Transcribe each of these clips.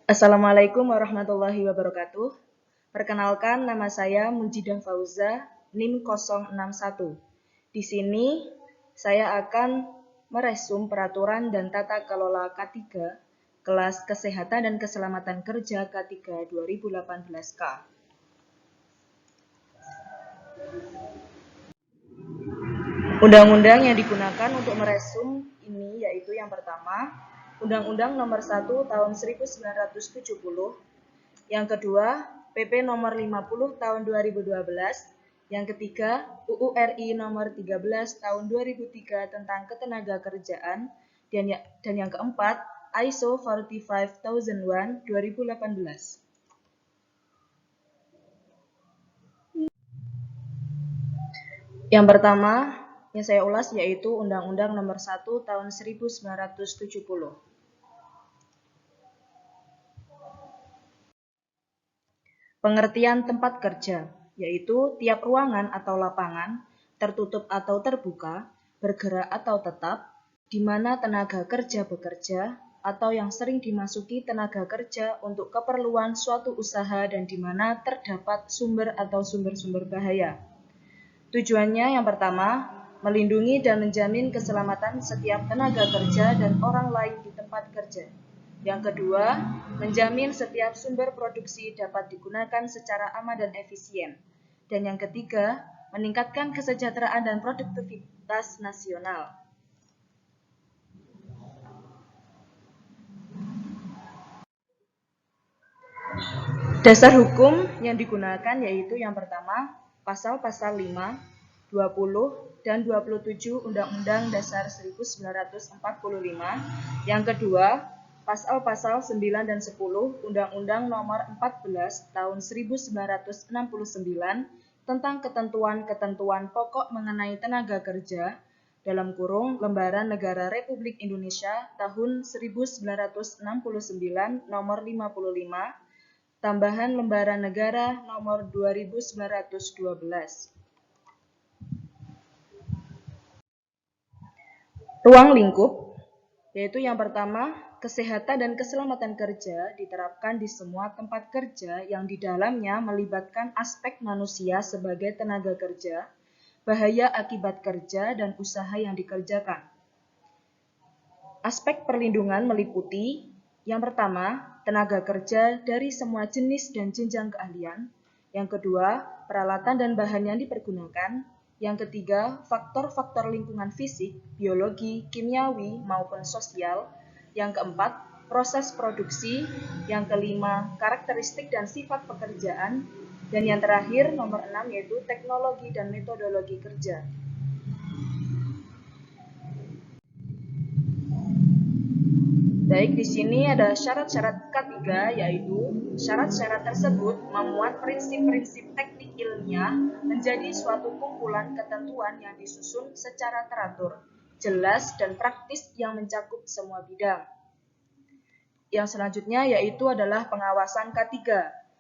Assalamualaikum warahmatullahi wabarakatuh. Perkenalkan, nama saya Mujidah Fauza, NIM 061. Di sini saya akan meresum peraturan dan tata kelola K3 kelas Kesehatan dan Keselamatan Kerja K3 2018K. Undang-undang yang digunakan untuk meresum ini yaitu yang pertama, Undang-Undang Nomor 1 Tahun 1970, yang kedua, PP Nomor 50 Tahun 2012, yang ketiga, UU RI Nomor 13 Tahun 2003 tentang Ketenagakerjaan, dan yang keempat, ISO 45001 2018. Yang pertama yang saya ulas yaitu Undang-Undang Nomor 1 Tahun 1970. Pengertian tempat kerja, yaitu tiap ruangan atau lapangan, tertutup atau terbuka, bergerak atau tetap, di mana tenaga kerja bekerja, atau yang sering dimasuki tenaga kerja untuk keperluan suatu usaha dan di mana terdapat sumber atau sumber-sumber bahaya. Tujuannya yang pertama, melindungi dan menjamin keselamatan setiap tenaga kerja dan orang lain di tempat kerja. Yang kedua, menjamin setiap sumber produksi dapat digunakan secara aman dan efisien. Dan yang ketiga, meningkatkan kesejahteraan dan produktivitas nasional. Dasar hukum yang digunakan yaitu yang pertama, pasal-pasal 5, 20, dan 27 Undang-Undang Dasar 1945. Yang kedua, pasal-pasal 9 dan 10 Undang-Undang Nomor 14 Tahun 1969 tentang ketentuan-ketentuan pokok mengenai tenaga kerja dalam kurung Lembaran Negara Republik Indonesia tahun 1969 nomor 55, tambahan Lembaran Negara nomor 2912. Ruang lingkup, yaitu yang pertama, kesehatan dan keselamatan kerja diterapkan di semua tempat kerja yang di dalamnya melibatkan aspek manusia sebagai tenaga kerja, bahaya akibat kerja, dan usaha yang dikerjakan. Aspek perlindungan meliputi yang pertama, tenaga kerja dari semua jenis dan jenjang keahlian. Yang kedua, peralatan dan bahan yang dipergunakan. Yang ketiga, faktor-faktor lingkungan fisik, biologi, kimiawi, maupun sosial. Yang keempat, proses produksi. Yang kelima, karakteristik dan sifat pekerjaan. Dan yang terakhir, nomor 6, yaitu teknologi dan metodologi kerja. Baik, di sini ada syarat-syarat K3, yaitu syarat-syarat tersebut memuat prinsip-prinsip teknik ilmiah menjadi suatu kumpulan ketentuan yang disusun secara teratur, jelas, dan praktis yang mencakup semua bidang. Yang selanjutnya yaitu adalah pengawasan K3.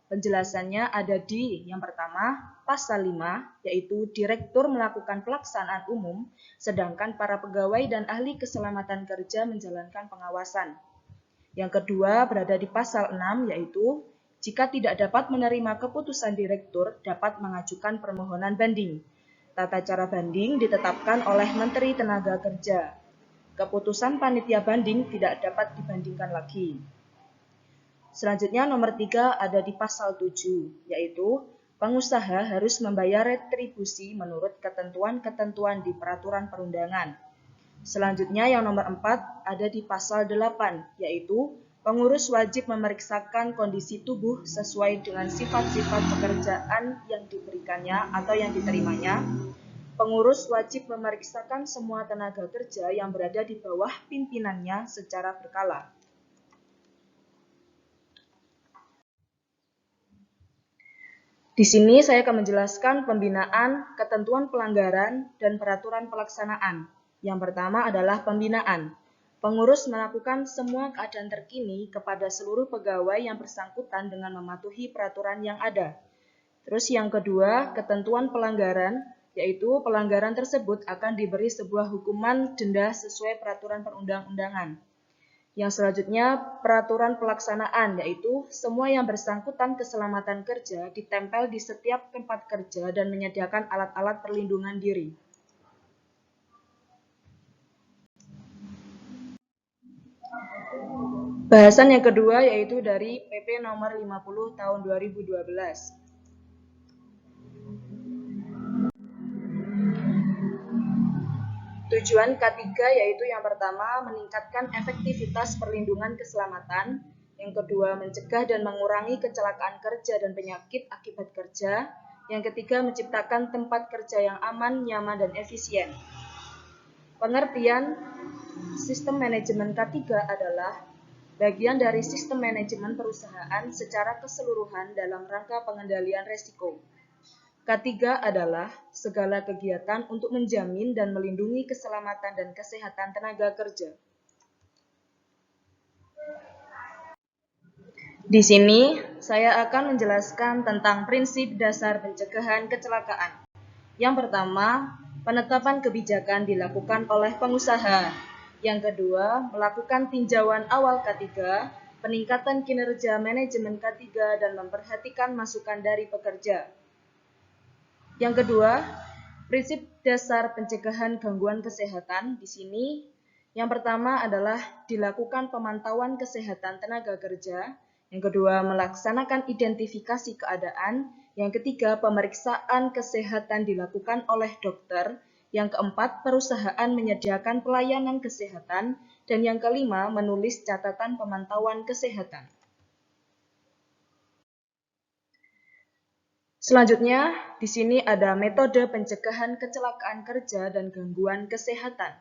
Penjelasannya ada di yang pertama, pasal 5, yaitu direktur melakukan pelaksanaan umum, sedangkan para pegawai dan ahli keselamatan kerja menjalankan pengawasan. Yang kedua berada di pasal 6, yaitu jika tidak dapat menerima keputusan direktur, dapat mengajukan permohonan banding. Tata cara banding ditetapkan oleh Menteri Tenaga Kerja. Keputusan panitia banding tidak dapat dibandingkan lagi. Selanjutnya nomor 3 ada di pasal 7, yaitu pengusaha harus membayar retribusi menurut ketentuan-ketentuan di peraturan perundangan. Selanjutnya yang nomor 4 ada di pasal 8, yaitu pengurus wajib memeriksakan kondisi tubuh sesuai dengan sifat-sifat pekerjaan yang diberikannya atau yang diterimanya. Pengurus wajib memeriksakan semua tenaga kerja yang berada di bawah pimpinannya secara berkala. Di sini saya akan menjelaskan pembinaan, ketentuan pelanggaran, dan peraturan pelaksanaan. Yang pertama adalah pembinaan. Pengurus melakukan semua keadaan terkini kepada seluruh pegawai yang bersangkutan dengan mematuhi peraturan yang ada. Terus yang kedua, ketentuan pelanggaran, yaitu pelanggaran tersebut akan diberi sebuah hukuman denda sesuai peraturan perundang-undangan. Yang selanjutnya, peraturan pelaksanaan, yaitu semua yang bersangkutan keselamatan kerja ditempel di setiap tempat kerja dan menyediakan alat-alat perlindungan diri. Bahasan yang kedua yaitu dari PP nomor 50 tahun 2012. Tujuan K3 yaitu yang pertama meningkatkan efektivitas perlindungan keselamatan, yang kedua mencegah dan mengurangi kecelakaan kerja dan penyakit akibat kerja, yang ketiga menciptakan tempat kerja yang aman, nyaman, dan efisien. Pengertian sistem manajemen K3 adalah bagian dari sistem manajemen perusahaan secara keseluruhan dalam rangka pengendalian risiko. K3 adalah segala kegiatan untuk menjamin dan melindungi keselamatan dan kesehatan tenaga kerja. Di sini, saya akan menjelaskan tentang prinsip dasar pencegahan kecelakaan. Yang pertama, penetapan kebijakan dilakukan oleh pengusaha. Yang kedua, melakukan tinjauan awal K3, peningkatan kinerja manajemen K3 dan memperhatikan masukan dari pekerja. Yang kedua, prinsip dasar pencegahan gangguan kesehatan di sini. Yang pertama adalah dilakukan pemantauan kesehatan tenaga kerja. Yang kedua, melaksanakan identifikasi keadaan. Yang ketiga, pemeriksaan kesehatan dilakukan oleh dokter. Yang keempat, perusahaan menyediakan pelayanan kesehatan. Dan yang kelima, menulis catatan pemantauan kesehatan. Selanjutnya, di sini ada metode pencegahan kecelakaan kerja dan gangguan kesehatan.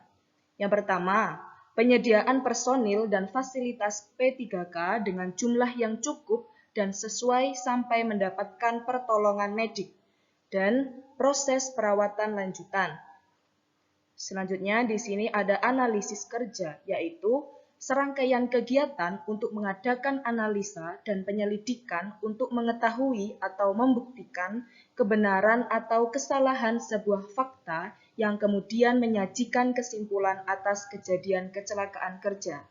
Yang pertama, penyediaan personil dan fasilitas P3K dengan jumlah yang cukup dan sesuai sampai mendapatkan pertolongan medik, dan proses perawatan lanjutan. Selanjutnya, di sini ada analisis kerja, yaitu serangkaian kegiatan untuk mengadakan analisa dan penyelidikan untuk mengetahui atau membuktikan kebenaran atau kesalahan sebuah fakta yang kemudian menyajikan kesimpulan atas kejadian kecelakaan kerja.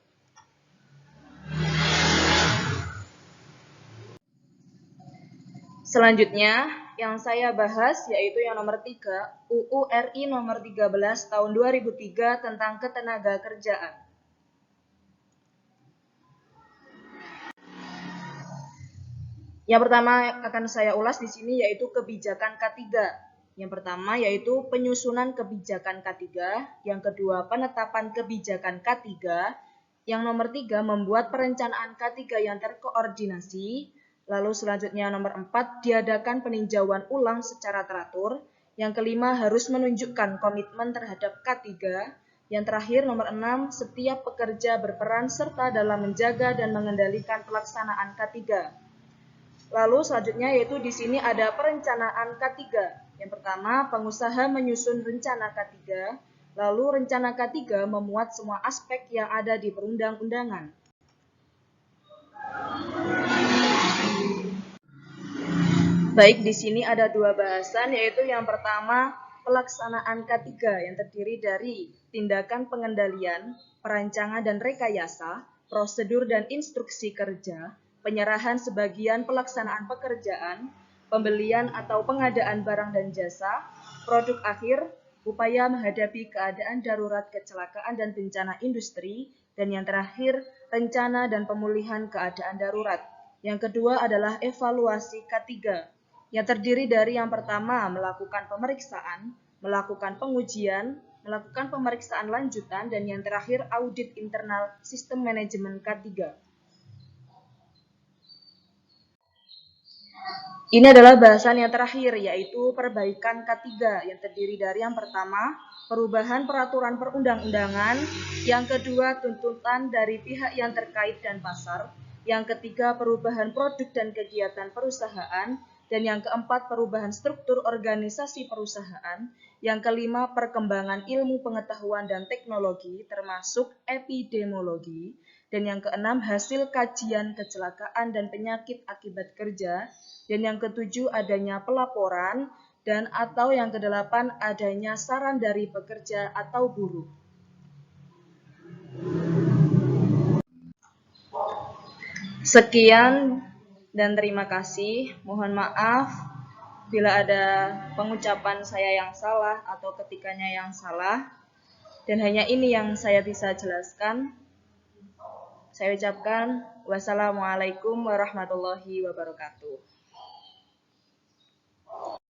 Selanjutnya, yang saya bahas yaitu yang nomor 3, UU RI nomor 13 tahun 2003 tentang ketenaga kerjaan. Yang pertama akan saya ulas di sini yaitu kebijakan K3. Yang pertama yaitu penyusunan kebijakan K3, yang kedua penetapan kebijakan K3, yang nomor 3 membuat perencanaan K3 yang terkoordinasi, lalu selanjutnya nomor 4 diadakan peninjauan ulang secara teratur, yang kelima harus menunjukkan komitmen terhadap K3, yang terakhir nomor 6 setiap pekerja berperan serta dalam menjaga dan mengendalikan pelaksanaan K3. Lalu selanjutnya yaitu di sini ada perencanaan K3. Yang pertama, pengusaha menyusun rencana K3, lalu rencana K3 memuat semua aspek yang ada di perundang-undangan. Baik, di sini ada dua bahasan, yaitu yang pertama, pelaksanaan K3 yang terdiri dari tindakan pengendalian, perancangan dan rekayasa, prosedur dan instruksi kerja, penyerahan sebagian pelaksanaan pekerjaan, pembelian atau pengadaan barang dan jasa, produk akhir, upaya menghadapi keadaan darurat kecelakaan dan bencana industri, dan yang terakhir, rencana dan pemulihan keadaan darurat. Yang kedua adalah evaluasi K3, yang terdiri dari yang pertama melakukan pemeriksaan, melakukan pengujian, melakukan pemeriksaan lanjutan, dan yang terakhir audit internal sistem manajemen K3. Ini adalah bahasan yang terakhir, yaitu perbaikan K3, yang terdiri dari yang pertama, perubahan peraturan perundang-undangan, yang kedua, tuntutan dari pihak yang terkait dan pasar, yang ketiga, perubahan produk dan kegiatan perusahaan, dan yang keempat, perubahan struktur organisasi perusahaan, yang kelima, perkembangan ilmu pengetahuan dan teknologi, termasuk epidemiologi, dan yang keenam, hasil kajian kecelakaan dan penyakit akibat kerja, dan yang ketujuh adanya pelaporan, dan atau yang kedelapan adanya saran dari pekerja atau buruh. Sekian dan terima kasih. Mohon maaf bila ada pengucapan saya yang salah atau ketikanya yang salah. Dan hanya ini yang saya bisa jelaskan. Saya ucapkan wassalamualaikum warahmatullahi wabarakatuh.